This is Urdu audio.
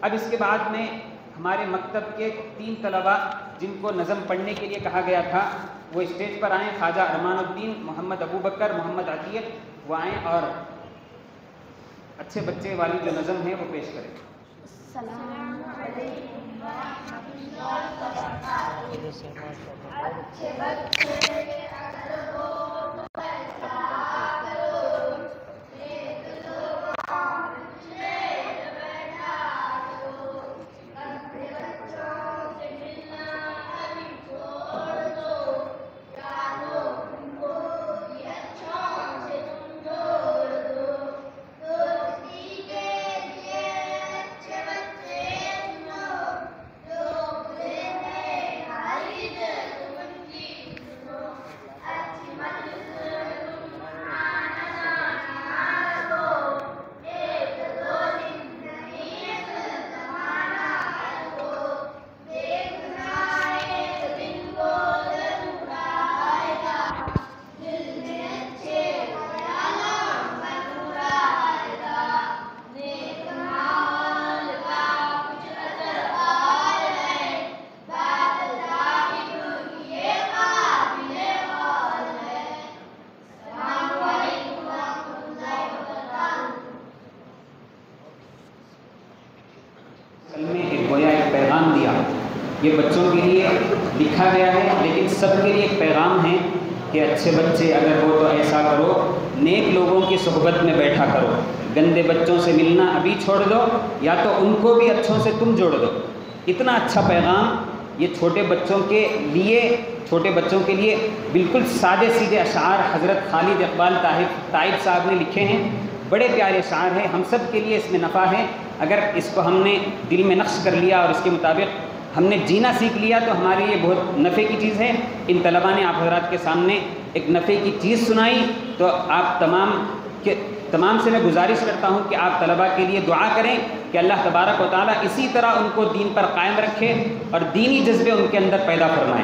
اب اس کے بعد میں ہمارے مکتب کے 3 طلباء جن کو نظم پڑھنے کے لیے کہا گیا تھا وہ اسٹیج پر آئیں. خواجہ ارمان الدین، محمد ابو بکر، محمد عطیت، وہ آئیں اور اچھے بچے والی جو نظم ہے وہ پیش کریں. السلام علیکم ورحمۃ اللہ وبرکاتہ. اچھے بچے اگر ہو تو ایسا کرو، ایک زبان شیر بیٹھا دو، اپنے بچوں سے ملنا ابھی چھوڑ دو، جانو ان کو بھی اچھوں سے تم جوڑ دو. دوستی کے لیے اچھے بچے چنو، جو برے ہیں ہماری تم ان کی سنو. اچھی مجلس تم آنا رکھو، ایک دو دن نہیں اصل زمانہ رکھو. دیکھنا ایک دن وہ ضرور آئے گا، دل میں اچھے خیالوں کا نور آئے گا. نیک ماحول کا کچھ اثر آئے ہے، بات صاحب یہ قابل غور ہے. السلام علیکم ورحمۃ اللہ وبرکاتہ. اصل میں ایک گویا ایک پیغام دیا. یہ بچوں کے لیے لکھا گیا ہے لیکن سب کے لیے ایک پیغام ہے کہ اچھے بچے اگر ہو تو ایسا کرو، نیک لوگوں کی صحبت میں بیٹھا کرو، گندے بچوں سے ملنا ابھی چھوڑ دو یا تو ان کو بھی اچھوں سے تم جوڑ دو. اتنا اچھا پیغام یہ چھوٹے بچوں کے لیے بالکل سادے سیدھے اشعار حضرت خالد اقبال طائب صاحب نے لکھے ہیں. بڑے پیارے اشعار ہیں، ہم سب کے لیے اس میں نفع ہے. اگر اس کو ہم نے دل میں نقش کر لیا اور اس کے مطابق ہم نے جینا سیکھ لیا تو ہمارے لیے بہت نفع کی چیز ہے. ان طلباء نے آپ حضرات کے سامنے ایک نفع کی چیز سنائی، تو آپ تمام سے میں گزارش کرتا ہوں کہ آپ طلباء کے لیے دعا کریں کہ اللہ تبارک و تعالیٰ اسی طرح ان کو دین پر قائم رکھے اور دینی جذبے ان کے اندر پیدا فرمائے.